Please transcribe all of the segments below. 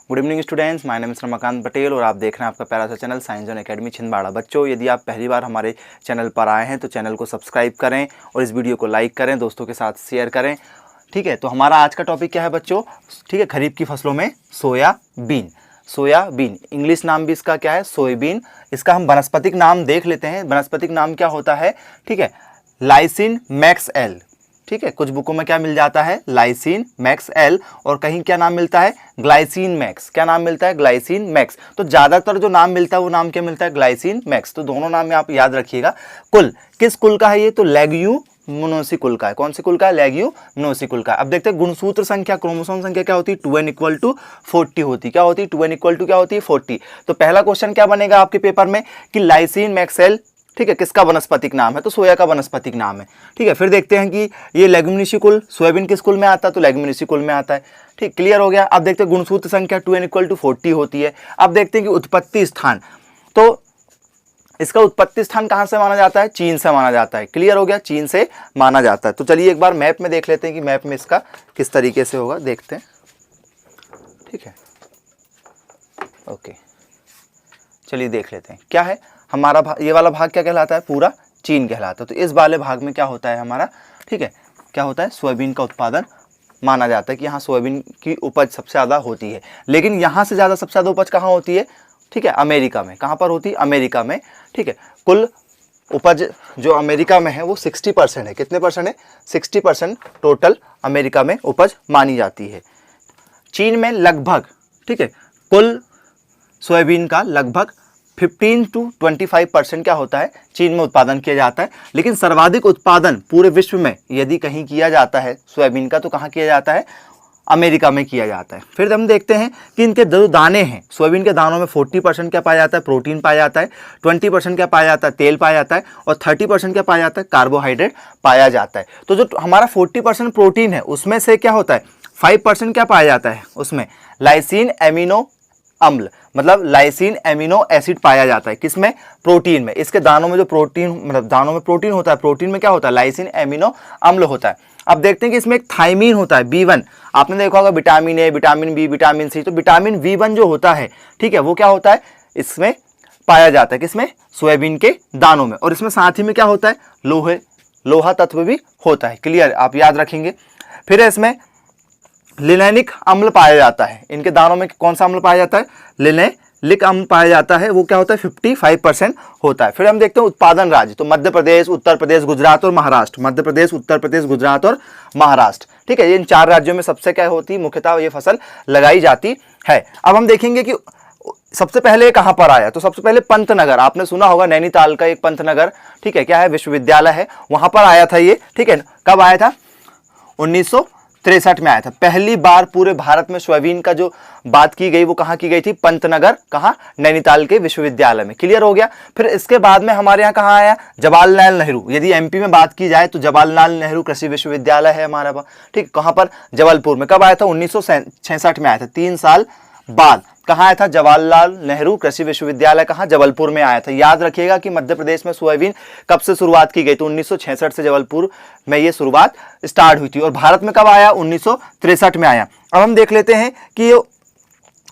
Good evening students, my name is Ramakant Patel और आप देख रहे हैं आपका प्यारा सा channel science zone academy Chhindwara. बच्चों, यदि आप पहली बार हमारे चैनल पर आए हैं तो चैनल को सब्सक्राइब करें और इस वीडियो को लाइक करें, दोस्तों के साथ शेयर करें। ठीक है, तो हमारा आज का टॉपिक क्या है बच्चों? ठीक है, खरीफ की फसलों में सोयाबीन। सोयाबीन इंग्लिश नाम भी इसका क्या है? सोयाबीन। इसका हम वनस्पतिक नाम देख लेते हैं। वनस्पतिक नाम क्या होता है? ठीक है, लाइसिन मैक्स एल। ठीक है, कुछ बुकों में क्या मिल जाता है? लाइसिन मैक्स एल, और कहीं क्या नाम मिलता है? Glycine max. क्या नाम मिलता है? Glycine max. तो ज्यादातर जो नाम मिलता है वो नाम क्या मिलता है? Glycine max. तो दोनों नाम में आप याद रखिएगा। कुल किस कुल का है ये? तो लेग्यूमिनोसी कुल का है। कौन सी कुल का है? लेग्यूमिनोसी कुल का है। अब देखते हैं गुणसूत्र संख्या, क्रोमोसोम संख्या क्या होती है? 2n = 40 होती। क्या होती है? 2n = क्या होती है? 40। तो पहला क्वेश्चन क्या बनेगा आपके पेपर में कि लाइसिन मैक्स एल, ठीक है, किसका वनस्पतिक नाम है? तो सोया का वनस्पतिक नाम है। ठीक है, फिर देखते हैं कि ये लेग्यूमिनेसी कुल, सोयाबीन किस कुल में आता है? तो लेग्यूमिनेसी कुल में आता है। ठीक, क्लियर हो गया। अब देखते हैं गुणसूत्र संख्या 2n = 40 होती है। अब देखते हैं कि उत्पत्ति स्थान, तो इसका उत्पत्ति स्थान कहां से माना जाता है? चीन से माना जाता है। क्लियर हो गया, चीन से माना जाता है। तो चलिए एक बार मैप में देख लेते हैं कि मैप में इसका किस तरीके से होगा, देखते हैं। ठीक है, ओके, चलिए देख लेते हैं क्या है हमारा ये वाला भाग क्या कहलाता है? पूरा चीन कहलाता है। तो इस वाले भाग में क्या होता है हमारा? ठीक है, क्या होता है? सोयाबीन का उत्पादन माना जाता है कि यहाँ सोयाबीन की उपज सबसे ज़्यादा होती है। लेकिन यहाँ से ज़्यादा सबसे ज़्यादा उपज कहाँ होती है? ठीक है, अमेरिका में। कहाँ पर होती है? अमेरिका में। ठीक है, कुल उपज जो अमेरिका में है वो 60% है। कितने परसेंट है? 60% टोटल अमेरिका में उपज मानी जाती है। चीन में लगभग, ठीक है, कुल सोयाबीन का लगभग 15 to 25% क्या होता है? चीन में उत्पादन किया जाता है। लेकिन सर्वाधिक उत्पादन पूरे विश्व में यदि कहीं किया जाता है सोयाबीन का, तो कहाँ किया जाता है? अमेरिका में किया जाता है। फिर हम देखते हैं कि इनके जो दाने हैं, सोयाबीन के दानों में 40% क्या पाया जाता है? प्रोटीन पाया जाता है। 20% क्या पाया जाता है? तेल पाया जाता है। और 30% क्या पाया जाता है? कार्बोहाइड्रेट पाया जाता है। तो जो हमारा 40% प्रोटीन है उसमें से क्या होता है? 5% क्या पाया जाता है? उसमें लाइसिन एमिनो अम्ल, मतलब लाइसिन एमिनो एसिड पाया जाता है। किसमें? प्रोटीन में। इसके दानों में जो प्रोटीन, मतलब दानों में प्रोटीन होता है, प्रोटीन में क्या होता है? लाइसिन एमिनो अम्ल होता है। अब देखते हैं कि इसमें एक थाइमीन होता है, B1। आपने देखा होगा vitamin A, vitamin B, vitamin C. तो विटामिन B1 जो होता है, ठीक है, वो क्या होता है? इसमें पाया जाता है। किसमें? सोयाबीन के दानों में। और इसमें साथ ही में क्या होता है? लोहा तत्व भी होता है। क्लियर, आप याद रखेंगे। फिर इसमें लिनेनिक अम्ल पाया जाता है। इनके दानों में कौन सा अम्ल पाया जाता है? लिनेलिक अम्ल पाया जाता है। वो क्या होता है? 55% होता है। फिर हम देखते हैं उत्पादन राज्य, तो मध्य प्रदेश, उत्तर प्रदेश, गुजरात और महाराष्ट्र। मध्य प्रदेश, उत्तर प्रदेश, गुजरात और महाराष्ट्र। ठीक है, इन 4 राज्यों में सबसे क्या होती है? मुख्यतः ये फसल लगाई जाती है। अब हम देखेंगे कि सबसे पहले कहां पर आया? तो सबसे पहले पंतनगर, आपने सुना होगा, नैनीताल का एक पंतनगर, ठीक है, क्या है? विश्वविद्यालय है, वहां पर आया था ये। ठीक है, कब आया था? 1963 में आया था। पहली बार पूरे भारत में सोयाबीन का जो बात की गई वो कहाँ की गई थी? पंतनगर। कहाँ? नैनीताल के विश्वविद्यालय में। क्लियर हो गया। फिर इसके बाद में हमारे यहाँ कहाँ आया? जवाहरलाल नेहरू। यदि एमपी में बात की जाए तो जवाहरलाल नेहरू कृषि विश्वविद्यालय है हमारा पास। ठीक, कहाँ पर? जबलपुर में। कब आया था? 1966 में आया था। 3 साल बाद कहाँ आया था? जवाहरलाल नेहरू कृषि विश्वविद्यालय। कहाँ? जबलपुर में आया था। याद रखिएगा कि मध्य प्रदेश में सोयाबीन कब से शुरुआत की गई? तो 1966 से जबलपुर में ये शुरुआत स्टार्ट हुई थी। और भारत में कब आया? 1963 में आया। अब हम देख लेते हैं कि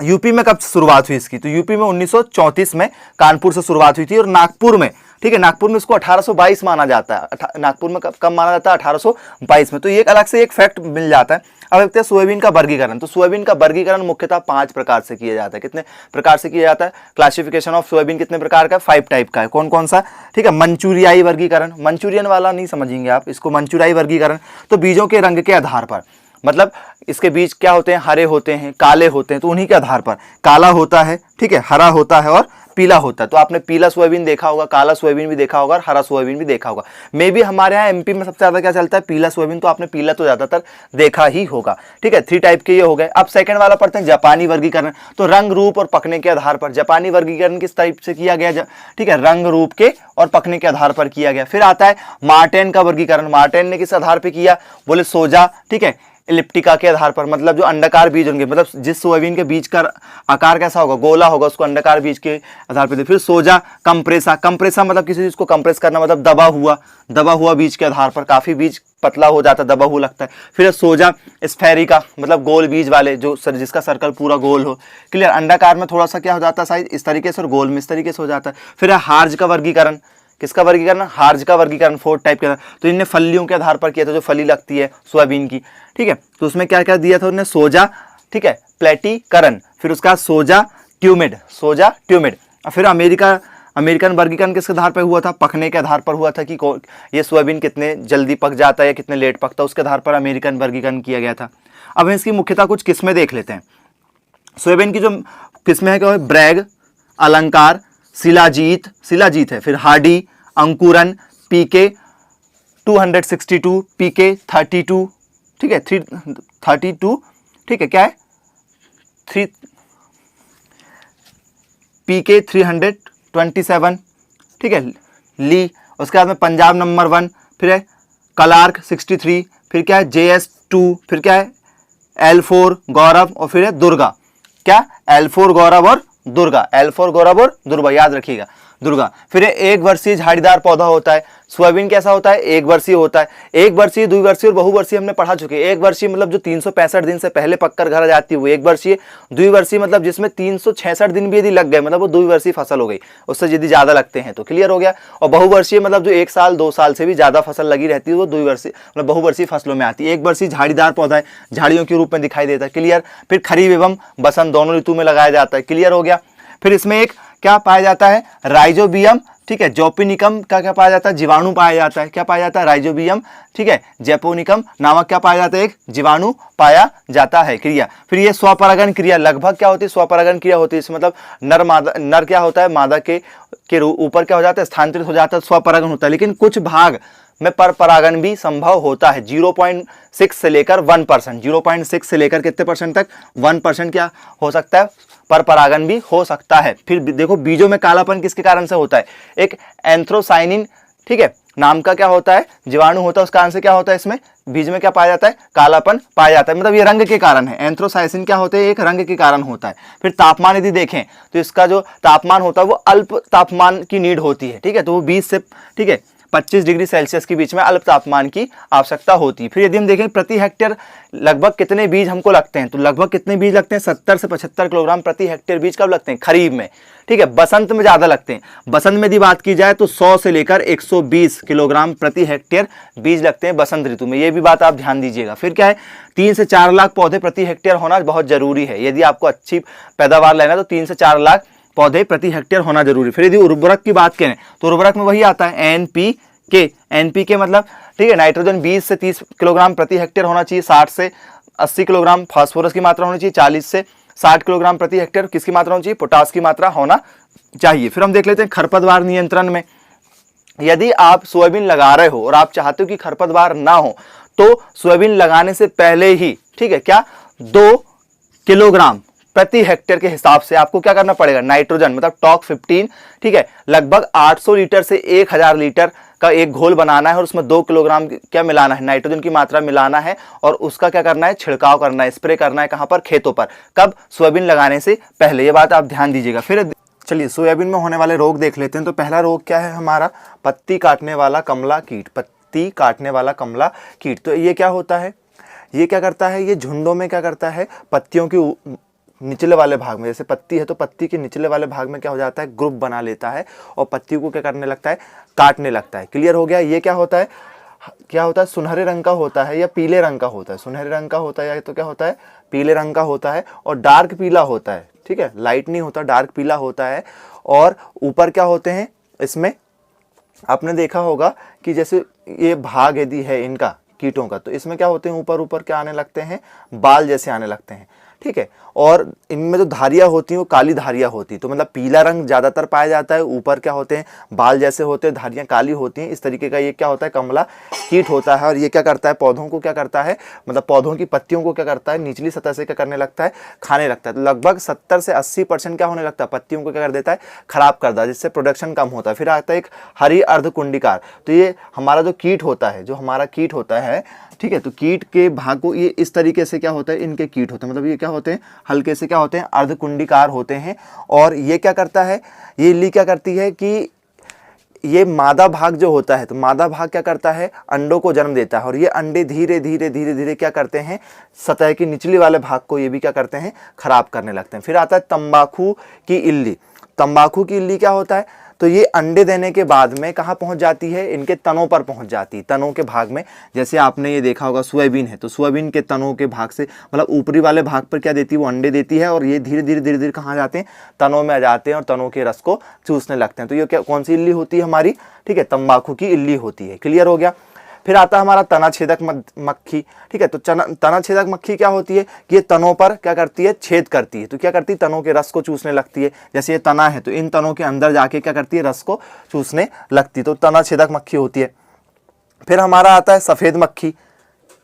यूपी में कब शुरुआत हुई इसकी। तो यूपी में 1934 में कानपुर से शुरुआत हुई थी। और नागपुर में, ठीक है, नागपुर में इसको 1822 माना जाता है। नागपुर में कब माना जाता है? 1822 में। तो ये एक अलग से एक फैक्ट मिल जाता है। अब देखते हैं सोयाबीन का वर्गीकरण। तो सोयाबीन का वर्गीकरण मुख्यतः 5 प्रकार से किया जाता है। कितने प्रकार से किया जाता है? क्लासिफिकेशन ऑफ सोयाबीन कितने प्रकार का है? 5 टाइप का है। कौन कौन सा? ठीक है, मंचूरियाई वर्गीकरण। मंचूरियन वाला नहीं समझेंगे आप इसको, मंचूरियाई वर्गीकरण। तो बीजों के रंग के आधार पर, मतलब इसके बीज क्या होते हैं? हरे होते हैं, काले होते हैं। तो उन्हीं के आधार पर काला होता है, ठीक है, हरा होता है और पीला होता है। तो आपने पीला सोयाबीन देखा होगा, काला सोयाबीन भी देखा होगा और हरा सोयाबीन भी देखा होगा। मे भी हमारे यहाँ एमपी में सबसे ज्यादा क्या चलता है? पीला सोयाबीन। तो आपने पीला तो ज्यादातर देखा ही होगा। ठीक है, 3 टाइप के ये हो गए। अब सेकंड वाला पढ़ते हैं जापानी वर्गीकरण। तो रंग, रूप और पकने के आधार पर जापानी वर्गीकरण किस टाइप से किया गया? ठीक है, रंग, रूप के और पकने के आधार पर किया गया। फिर आता है मार्टेन का वर्गीकरण। मार्टेन ने किस आधार पर किया? बोले सोजा, ठीक है, इलिप्टिका के आधार पर, मतलब जो अंडाकार बीज होंगे, मतलब जिस सोयाबीन के बीज का आकार कैसा होगा, गोला होगा, उसको अंडाकार बीज के आधार पर। फिर सोजा कंप्रेसा, कंप्रेसा मतलब किसी चीज को कंप्रेस करना, मतलब दबा हुआ बीज के आधार पर, काफी बीज पतला हो जाता है, दबा हुआ लगता है। फिर सोजा स्फेरिका, मतलब गोल बीज वाले, जो जिसका सर्कल पूरा गोल हो। क्लियर, अंडाकार में थोड़ा सा क्या हो जाता है साइज इस तरीके से, और गोल में इस तरीके से हो जाता है। फिर हार्ज का वर्गीकरण, किसका वर्गीकरण, हार्ज का वर्गीकरण, 4 टाइप का। तो इनने फलियों के आधार पर किया था, जो फली लगती है सोयाबीन की, ठीक है। तो उसमें क्या क्या दिया था उन्होंने, सोजा, ठीक है, प्लेटिकरण, फिर उसका सोजा ट्यूमिड, फिर अमेरिकन वर्गीकरण किसके आधार पर हुआ था, पकने के आधार पर हुआ था कि ये सोयाबीन कितने जल्दी पक जाता है या कितने लेट पकता है, उसके आधार पर अमेरिकन वर्गीकरण किया गया था। अब हम इसकी मुख्यतः कुछ किस्में देख लेते हैं। सोयाबीन की जो किस्में हैं क्या है, ब्रैग, अलंकार, शिलाजीत है, फिर हार्डी, अंकुरन, पीके 262, पीके 32, ठीक है, 32, ठीक है, क्या है पीके 327, ठीक है, ली। उसके बाद में पंजाब नंबर 1, फिर है कलार्क 63, फिर क्या है JS2, फिर क्या है L4 गौरव, और फिर है दुर्गा। क्या, L4 गौरव और दुर्गा, याद रखिएगा, दुर्गा। फिर एक वर्षीय झाड़ीदार पौधा होता है। सोयाबीन कैसा होता है, एक वर्षीय होता है। एक वर्षीय, द्विवर्षीय और बहुवर्षीय हमने पढ़ा चुके हैं। एक वर्षीय मतलब जो 365 दिन से पहले पककर घर आ जाती है वो एक वर्षीय। द्विवर्षीय मतलब जिसमें 366 दिन भी यदि लग गए, मतलब वो द्विवर्षीय फसल हो गई, उससे यदि ज्यादा लगते हैं तो। क्लियर हो गया। और बहुवर्षीय मतलब जो 1 साल 2 साल से भी ज्यादा फसल लगी रहती है वो द्विवर्षीय मतलब बहुवर्षीय फसलों में आती है। एक वर्षीय झाड़ीदार पौधा है, झाड़ियों के रूप में दिखाई देता है। क्लियर। फिर खरीफ एवं बसंत दोनों ऋतु में लगाया जाता है। क्लियर हो गया। फिर इसमें एक क्या पाया जाता है, राइजोबियम, ठीक है, जोपिनिकम का क्या पाया जाता है, जीवाणु पाया जाता है। क्या पाया जाता है, राइजोबियम, ठीक है, जेपोनिकम नामक क्या पाया जाता है, एक जीवाणु पाया जाता है। क्रिया, फिर ये स्वपरागण क्रिया लगभग क्या होती है, स्वपरागण क्रिया होती है। इसमें मतलब नर क्या होता है, मादा के ऊपर क्या हो जाता है, स्थानांतरित हो जाता है, स्वपरागण होता है। लेकिन कुछ भाग में पर परागण भी संभव होता है। 0.6 से लेकर 1%, 0.6 से लेकर कितने परसेंट तक, 1% क्या हो सकता है, पर परागण भी हो सकता है। फिर देखो बीजों में कालापन किसके कारण से होता है, एक एंथ्रोसाइनिन, ठीक है, नाम का क्या होता है, जीवाणु होता है, उस कारण से क्या होता है, इसमें बीज में क्या पाया जाता है, कालापन पाया जाता है। मतलब ये रंग के कारण है। एंथ्रोसाइसिन क्या होते हैं, एक रंग के कारण होता है। फिर तापमान यदि देखें तो इसका जो तापमान होता है वो अल्प तापमान की नीड होती है, ठीक है, तो वो 20 से, ठीक है, 25 डिग्री सेल्सियस के बीच में अल्प तापमान की आवश्यकता होती है। फिर यदि हम देखें प्रति हेक्टेयर लगभग कितने बीज हमको लगते हैं, तो लगभग कितने बीज लगते हैं, 70 से 75 किलोग्राम प्रति हेक्टेयर बीज कब लगते हैं, खरीफ में, ठीक है। बसंत में ज्यादा लगते हैं। बसंत में यदि बात की जाए तो 100 से लेकर 120 किलोग्राम प्रति हेक्टेयर बीज लगते हैं बसंत ऋतु में। ये भी बात आप ध्यान दीजिएगा। फिर क्या है, 3 से 4 लाख पौधे प्रति हेक्टेयर होना बहुत जरूरी है। यदि आपको अच्छी पैदावार लेना तो 3 से 4 लाख पौधे प्रति हेक्टेयर होना जरूरी। फिर यदि उर्वरक की बात करें तो उर्वरक में वही आता है एनपीके मतलब, ठीक है, नाइट्रोजन 20 से 30 किलोग्राम प्रति हेक्टेयर होना चाहिए। 60 से 80 किलोग्राम फास्फोरस की मात्रा होनी चाहिए। 40 से 60 किलोग्राम प्रति हेक्टेयर किसकी मात्रा होनी चाहिए, पोटास की मात्रा होना चाहिए। फिर हम देख लेते हैं खरपतवार नियंत्रण में। यदि आप सोयाबीन लगा रहे हो और आप चाहते हो कि खरपतवार ना हो तो सोयाबीन लगाने से पहले ही, ठीक है, क्या 2 किलोग्राम प्रति हेक्टेयर के हिसाब से आपको क्या करना पड़ेगा, नाइट्रोजन मतलब टॉक 15, ठीक है, लगभग 800 लीटर से 1000 लीटर का एक घोल बनाना है और उसमें 2 किलोग्राम क्या मिलाना है, नाइट्रोजन की मात्रा मिलाना है और उसका क्या करना है, छिड़काव करना है, स्प्रे करना है। कहां पर, खेतों पर। कब, सोयाबीन लगाने से पहले। ये बात आप ध्यान दीजिएगा। फिर चलिए सोयाबीन में होने वाले रोग देख लेते हैं। तो पहला रोग क्या है हमारा, पत्ती काटने वाला कमला कीट। पत्ती काटने वाला कमला कीट, तो ये क्या होता है, ये क्या करता है, ये झुंडों में क्या करता है, पत्तियों की निचले वाले भाग में, जैसे पत्ती है तो पत्ती के निचले वाले भाग में क्या हो जाता है, ग्रुप बना लेता है और पत्ती को क्या करने लगता है, काटने लगता है। क्लियर हो गया। ये क्या होता है, क्या होता है, सुनहरे रंग का होता है या पीले रंग का होता है, सुनहरे रंग का होता है या तो क्या होता है, पीले रंग का होता है और डार्क पीला होता है, ठीक है, लाइट नहीं होता, डार्क पीला होता है। और ऊपर क्या होते हैं, इसमें आपने देखा होगा कि जैसे ये भाग यदि है इनका कीटों का, तो इसमें क्या होते हैं, ऊपर ऊपर क्या आने लगते हैं, बाल जैसे आने लगते हैं, ठीक है। और इनमें जो धारियाँ होती हैं वो काली धारियाँ होती हैं, तो मतलब पीला रंग ज़्यादातर पाया जाता है। ऊपर क्या होते हैं, बाल जैसे होते हैं, धारियाँ काली होती हैं। इस तरीके का ये क्या होता है, कमला कीट होता है। और ये क्या करता है, पौधों को क्या करता है, मतलब पौधों की पत्तियों को क्या करता है, निचली सतह से क्या करने लगता है, खाने लगता है। तो लगभग 70 से 80% क्या होने लगता है, पत्तियों को क्या कर देता है, खराब कर देता है, जिससे प्रोडक्शन कम होता है। फिर आता है एक हरी अर्धकुंडिकार। तो ये हमारा जो कीट होता है, जो हमारा कीट होता है, ठीक है, तो कीट के भाग को ये इस तरीके से क्या होता है, इनके कीट होते हैं, मतलब ये क्या होते हैं, हल्के से क्या होते हैं, अर्धकुंडिकार होते हैं। और ये क्या करता है, ये इल्ली क्या करती है कि ये मादा भाग जो होता है, तो मादा भाग क्या करता है, अंडों को जन्म देता है। और ये अंडे धीरे धीरे धीरे धीरे क्या करते हैं, सतह की निचली वाले भाग को ये भी क्या करते हैं, खराब करने लगते हैं। फिर आता है तंबाकू की इल्ली। तंबाकू की इल्ली क्या होता है, तो ये अंडे देने के बाद में कहाँ पहुंच जाती है, इनके तनों पर पहुंच जाती है, तनों के भाग में। जैसे आपने ये देखा होगा सोयाबीन है, तो सोयाबीन के तनों के भाग से, मतलब ऊपरी वाले भाग पर क्या देती है, वो अंडे देती है। और ये धीरे धीरे धीरे धीरे कहाँ जाते हैं, तनों में आ जाते हैं और तनों के रस को चूसने लगते हैं। तो ये क्या, कौन सी इल्ली होती है हमारी, ठीक है, तंबाकू की इल्ली होती है। क्लियर हो गया। फिर आता है हमारा तना छेदक मक्खी, ठीक है। तो तना छेदक मक्खी क्या होती है कि ये तनों पर क्या करती है, छेद करती है। तो क्या करती है, तनों के रस को चूसने लगती है। जैसे ये तना है, तो इन तनों के अंदर जाके क्या करती है, रस को चूसने लगती है। तो तना छेदक मक्खी होती है। फिर हमारा आता है सफ़ेद मक्खी।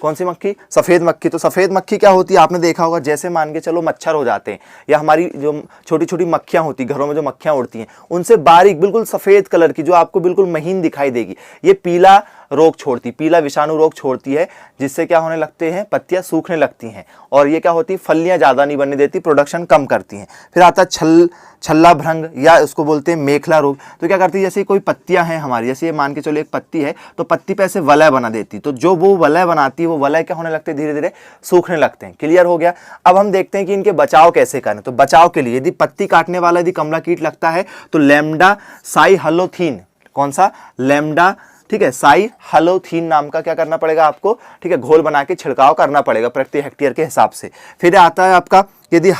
कौन सी मक्खी, सफ़ेद मक्खी। तो सफ़ेद मक्खी क्या होती है, आपने देखा होगा, जैसे मान के चलो मच्छर हो जाते हैं, या हमारी जो छोटी छोटी मक्खियाँ होती, घरों में जो मक्खियाँ उड़ती हैं, उनसे बारीक बिल्कुल सफ़ेद कलर की, जो आपको बिल्कुल महीन दिखाई देगी, ये पीला रोग छोड़ती, पीला विषाणु रोग छोड़ती है, जिससे क्या होने लगते हैं, पत्तियां सूखने लगती हैं। और ये क्या होती है, फलियां ज़्यादा नहीं बनने देती, प्रोडक्शन कम करती हैं। फिर आता है छल्ला भृंग, या उसको बोलते हैं मेखला रोग। तो क्या करती है, जैसे कोई पत्तियां हैं हमारी, जैसे ये मान के चलो एक पत्ती है, तो पत्ती पे ऐसे वलय बना देती, तो जो वो वलय बनाती है, वो वलय क्या होने लगते हैं, धीरे धीरे सूखने लगते हैं। क्लियर हो गया। अब हम देखते हैं कि इनके बचाव कैसे करें। तो बचाव के लिए यदि पत्ती काटने वाला यदि कमला कीट लगता है, तो लैम्डा साइहलोथीन, कौन सा, लैम्डा, ठीक है, साइहलोथीन नाम का क्या करना पड़ेगा आपको, ठीक है, घोल बना के छिड़काव करना पड़ेगा प्रति हेक्टेयर के हिसाब से। फिर आता है आपका यदि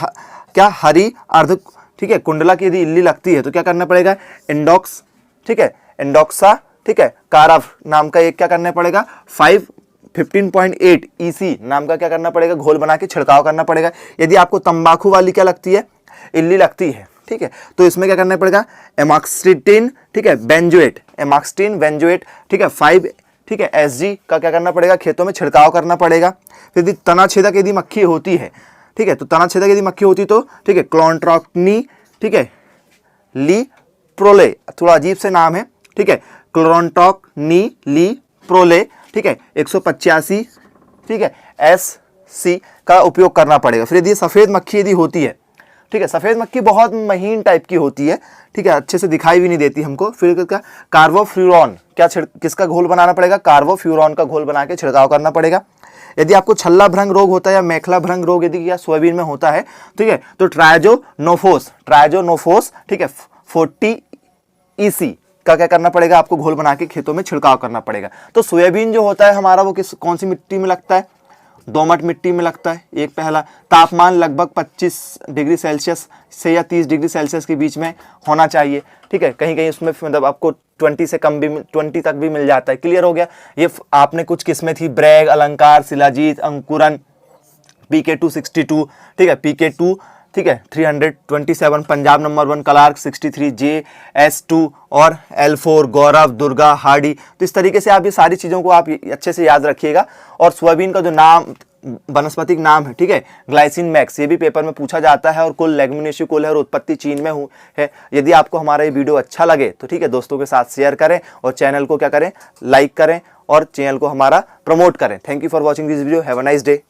क्या हरी अर्ध, ठीक है, कुंडला की यदि इल्ली लगती है, तो क्या करना पड़ेगा, इंडॉक्स, ठीक है, इंडोक्सा, ठीक है, कारव नाम का एक क्या करना पड़ेगा, 15.8 EC नाम का क्या करना पड़ेगा, घोल बना के छिड़काव करना पड़ेगा। यदि आपको तंबाकू वाली क्या लगती है, इल्ली लगती है, ठीक है, तो इसमें क्या करना पड़ेगा, एमॉक्सिटिन, ठीक है, बेंजोएट, एमॉक्सिटिन बेंजोएट, ठीक है, 5, ठीक है, SG का क्या करना पड़ेगा, खेतों में छिड़काव करना पड़ेगा। फिर यदि तना छेदक यदि मक्खी होती है, ठीक है, तो तना छेदक यदि मक्खी होती तो, ठीक है, क्लोंट्रॉक्नी, ठीक है, ली प्रोले, थोड़ा अजीब से नाम है, ठीक है, क्लोंट्रॉक्नी ली प्रोले, ठीक है, 185, ठीक है, SC का उपयोग करना पड़ेगा। फिर यदि सफ़ेद मक्खी यदि होती है, ठीक है, सफ़ेद मक्खी बहुत महीन टाइप की होती है, ठीक है, अच्छे से दिखाई भी नहीं देती हमको। फिर क्या, कार्बोफ्यूरॉन, क्या किसका घोल बनाना पड़ेगा, कार्बोफ्यूरॉन का घोल बना के छिड़काव करना पड़ेगा। यदि आपको छल्ला भृंग रोग होता है या मेखला भृंग रोग यदि या सोयाबीन में होता है, ठीक है, तो ट्राइजोनोफोस, ठीक है, 40 EC का क्या करना पड़ेगा, आपको घोल बना के खेतों में छिड़काव करना पड़ेगा। तो सोयाबीन जो होता है हमारा, वो कौन सी मिट्टी में लगता है, दोमट मिट्टी में लगता है। एक पहला, तापमान लगभग 25 डिग्री सेल्सियस से या 30 डिग्री सेल्सियस के बीच में होना चाहिए, ठीक है, कहीं कहीं उसमें मतलब आपको 20 से कम भी, 20 तक भी मिल जाता है। क्लियर हो गया। ये आपने कुछ किस्में थी, ब्रैग, अलंकार, शिलाजीत, अंकुरन, PK262, ठीक है, PK2, ठीक है, 327, पंजाब नंबर 1, कलार्क 63, JS2 और L4, गौरव, दुर्गा, हार्डी। तो इस तरीके से आप ये सारी चीज़ों को आप अच्छे से याद रखिएगा। और सोयाबीन का जो नाम, वनस्पतिक नाम है, ठीक है, ग्लाइसिन मैक्स, ये भी पेपर में पूछा जाता है। और कुल लेग्यूमिनेसी कुल है और उत्पत्ति चीन में है। यदि आपको हमारा ये वीडियो अच्छा लगे तो ठीक है, दोस्तों के साथ शेयर करें और चैनल को क्या करें, लाइक करें और चैनल को हमारा प्रमोट करें। Thank you for watching this video. Have a nice day.